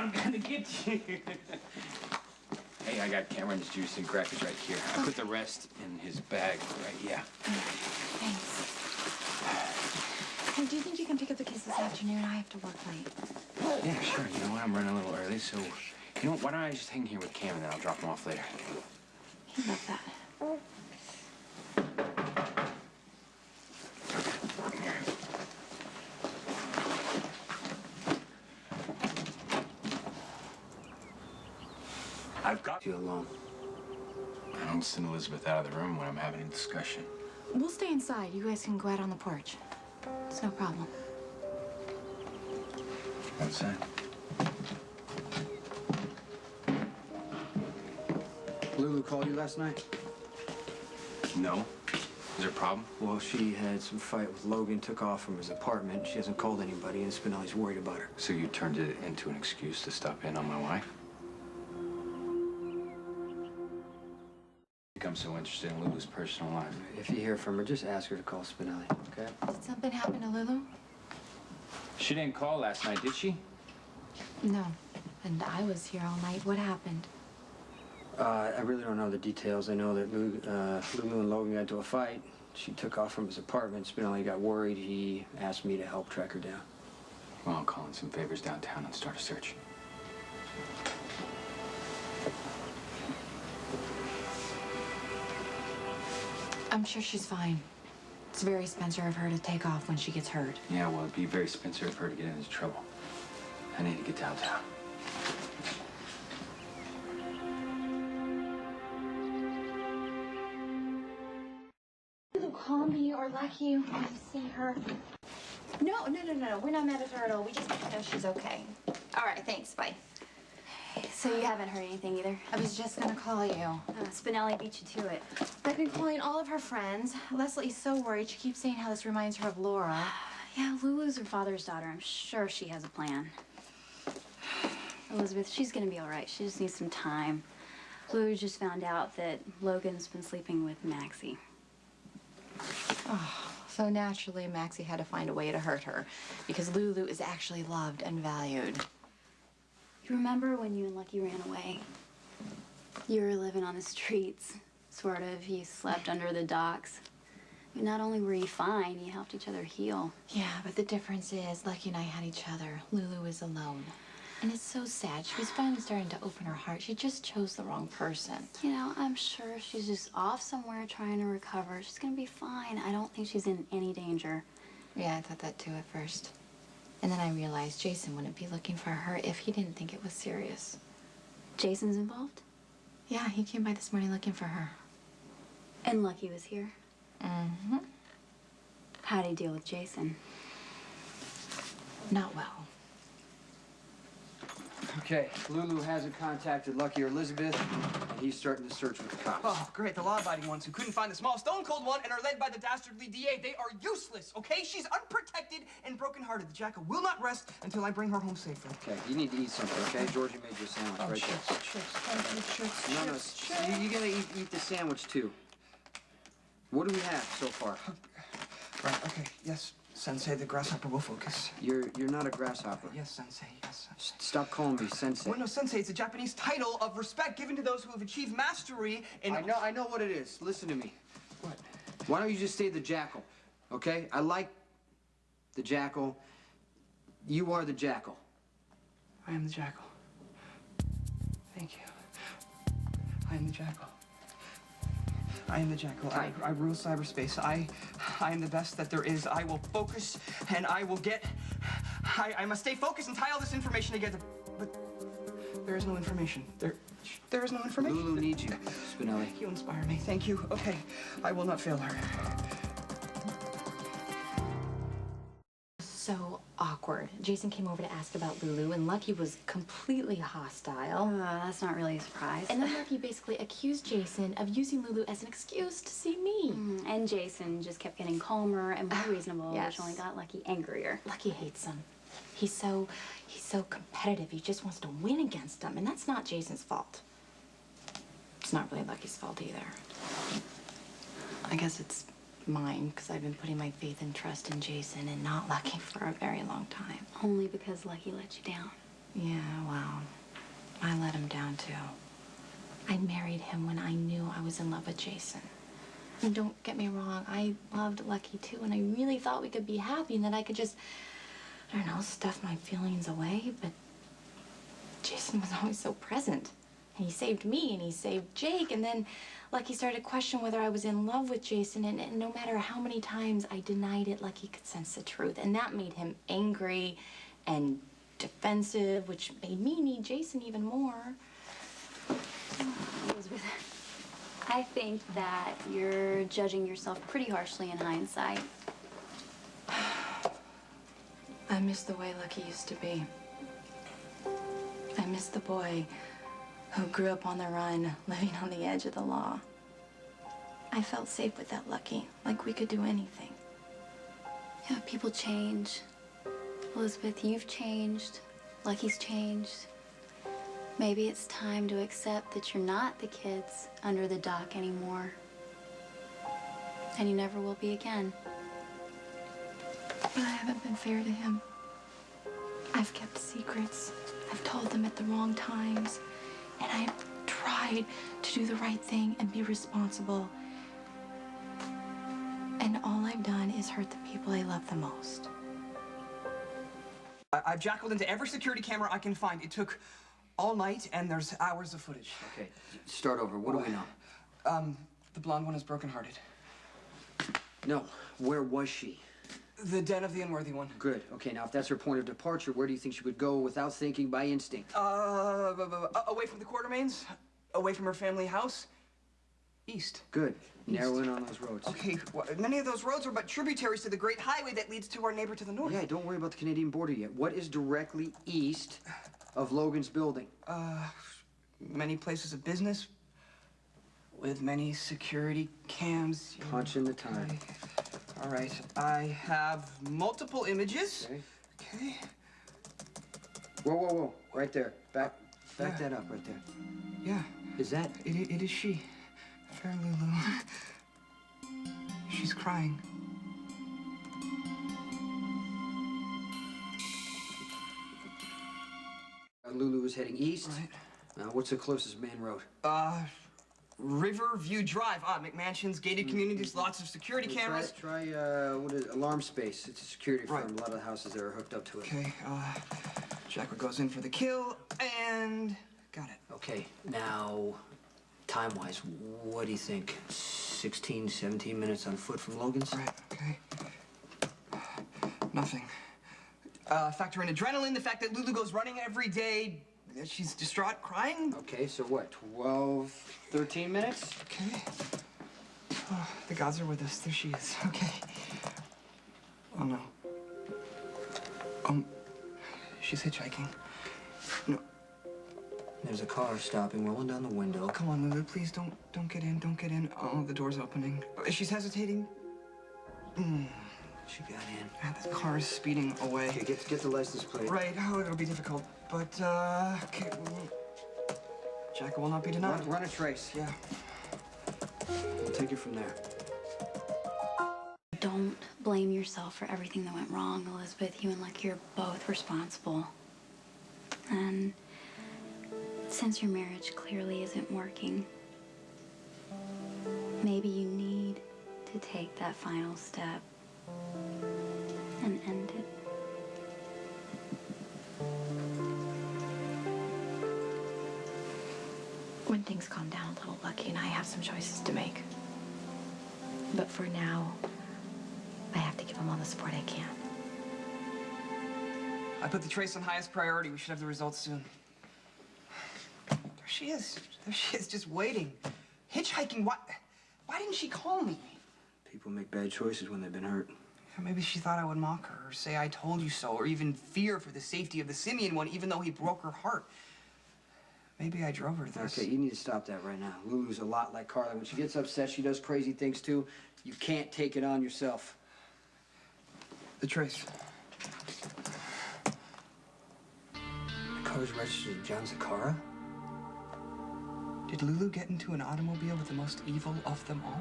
I'm gonna get you. Hey, I got Cameron's juice and crackers right here. I put the rest in his bag, right? Yeah. Thanks. Hey, do you think you can pick up the kids this afternoon? I have to work late. Yeah, sure. You know what? I'm running a little early, so you know what? Why don't I just hang here with Cam and then I'll drop him off later. He'd love that. I've got you alone. I don't send Elizabeth out of the room when I'm having a discussion. We'll stay inside. You guys can go out on the porch. It's no problem. Outside. Lulu called you last night? No. Is there a problem? Well, she had some fight with Logan, took off from his apartment. She hasn't called anybody, and Spinelli's worried about her. So you turned it into an excuse to stop in on my wife? I'm so interested in Lulu's personal life. If you hear from her, just ask her to call Spinelli, okay? Did something happen to Lulu? She didn't call last night, did she? No. And I was here all night. What happened? I really don't know the details. I know that Lulu and Logan got into a fight. She took off from his apartment. Spinelli got worried. He asked me to help track her down. Well, I'll call in some favors downtown and start a search. I'm sure she's fine. It's very Spencer of her to take off when she gets hurt. Yeah, well, it'd be very Spencer of her to get into trouble. I need to get downtown. Call me or Lucky when you see her. No. We're not mad at her at all. We just need to know she's okay. All right, thanks. Bye. So you haven't heard anything either? I was just gonna call you. Spinelli beat you to it. I've been calling all of her friends. Leslie's so worried. She keeps saying how this reminds her of Laura. Yeah, Lulu's her father's daughter. I'm sure she has a plan. Elizabeth, she's gonna be all right. She just needs some time. Lulu just found out that Logan's been sleeping with Maxie. Oh, so naturally, Maxie had to find a way to hurt her because Lulu is actually loved and valued. You remember when you and Lucky ran away? You were living on the streets, sort of. You slept under the docks. But not only were you fine, you helped each other heal. Yeah, but the difference is Lucky and I had each other. Lulu is alone. And it's so sad. She was finally starting to open her heart. She just chose the wrong person. You know, I'm sure she's just off somewhere trying to recover. She's gonna be fine. I don't think she's in any danger. Yeah, I thought that too at first. And then I realized Jason wouldn't be looking for her if he didn't think it was serious. Jason's involved? Yeah, he came by this morning looking for her. And Lucky was here? Mm-hmm. How'd he deal with Jason? Not well. Okay, Lulu hasn't contacted Lucky or Elizabeth, and he's starting to search with the cops. Oh, great. The law-abiding ones who couldn't find the small stone-cold one and are led by the dastardly DA. They are useless, okay? She's unprotected and broken-hearted. The jackal will not rest until I bring her home safely. Okay, you need to eat something, okay? Georgie made you a sandwich right there. Chips. You gotta eat the sandwich, too. What do we have so far? Right, okay. Yes, Sensei, the grasshopper will focus. You're not a grasshopper. Yes, Sensei, yes. Stop calling me Sensei. Well, no, Sensei, it's a Japanese title of respect given to those who have achieved mastery in... I know what it is. Listen to me. What? Why don't you just say the jackal, okay? I like the jackal. You are the jackal. I am the jackal. Thank you. I am the jackal. I am the jackal. I rule cyberspace. I am the best that there is. I will focus and I will get... I must stay focused and tie all this information together. But there is no information. There is no information. Lulu needs you, Spinelli. You inspire me. Thank you. Okay. I will not fail her. So awkward. Jason came over to ask about Lulu, and Lucky was completely hostile. That's not really a surprise. And then Lucky basically accused Jason of using Lulu as an excuse to see me. And Jason just kept getting calmer and more reasonable, Yes. which only got Lucky angrier. Lucky hates him. He's so competitive. He just wants to win against him, and that's not Jason's fault. It's not really Lucky's fault either. I guess it's mine, because I've been putting my faith and trust in Jason and not Lucky for a very long time. Only because Lucky let you down. Yeah, well, let him down, too. I married him when I knew I was in love with Jason. And don't get me wrong, I loved Lucky, too, and I really thought we could be happy and that I could just, I don't know, stuff my feelings away, but Jason was always so present. And he saved me, and he saved Jake, and then Lucky started to question whether I was in love with Jason, and no matter how many times I denied it, Lucky could sense the truth, and that made him angry and defensive, which made me need Jason even more. Elizabeth, I think that you're judging yourself pretty harshly in hindsight. I miss the way Lucky used to be. I miss the boy who grew up on the run, living on the edge of the law. I felt safe with that Lucky, like we could do anything. Yeah, people change. Elizabeth, you've changed. Lucky's changed. Maybe it's time to accept that you're not the kids under the dock anymore. And you never will be again. But I haven't been fair to him. I've kept secrets. I've told them at the wrong times. And I've tried to do the right thing and be responsible. And all I've done is hurt the people I love the most. I've jackaled into every security camera I can find. It took all night, and there's hours of footage. Okay, start over. What do we know? The blonde one is brokenhearted. No, where was she? The den of the unworthy one. Good. Okay, now if that's her point of departure, where do you think she would go without thinking, by instinct? Away from the Quartermains, away from her family house, east. Good. Narrow in on those roads. Okay, well, many of those roads are but tributaries to the great highway that leads to our neighbor to the north. Yeah, don't worry about the Canadian border yet. What is directly east of Logan's building? Many places of business with many security cams. Punch in the time. Okay. All right, I have multiple images. Okay. Okay. Whoa, whoa, whoa. Right there. Back Yeah. that up right there. Yeah, Is that? it is she. Fair Lulu. She's crying. Lulu is heading east. Right. What's the closest main road? Riverview Drive. McMansions, gated communities, lots of security cameras. Try what is Alarm Space. It's a security firm. Right. A lot of the houses there are hooked up to it. Okay, Jacko goes in for the kill, and got it. Okay, now, time-wise, what do you think? 16, 17 minutes on foot from Logan's? Right, okay. Nothing. Factor in adrenaline, the fact that Lulu goes running every day, that she's distraught, crying. Okay, so what, 12, 13 minutes? Okay. Oh, the gods are with us. There she is. Okay. Oh, no. She's hitchhiking. No. There's a car stopping, rolling down the window. Oh, come on, Lulu. Please don't get in. Don't get in. Oh, the door's opening. She's hesitating. She got in. God, the car is speeding away. Okay, get the license plate. Right. Oh, it'll be difficult. But, okay. Jacko will not be denied. Run a trace. Yeah. We'll take it from there. Don't blame yourself for everything that went wrong, Elizabeth. You and Lucky are both responsible. And since your marriage clearly isn't working, maybe you need to take that final step and end it. When things calm down a little, Lucky and I have some choices to make. But for now, I have to give him all the support I can. I put the trace on highest priority. We should have the results soon. There she is. There she is, just waiting. Hitchhiking. Why didn't she call me? People make bad choices when they've been hurt. Or maybe she thought I would mock her, or say I told you so, or even fear for the safety of the Simeon one, even though he broke her heart. Maybe I drove her to this. Okay, you need to stop that right now. Lulu's a lot like Carla. When she gets upset, she does crazy things too. You can't take it on yourself. The trace. The car's registered to John Zakara? Did Lulu get into an automobile with the most evil of them all?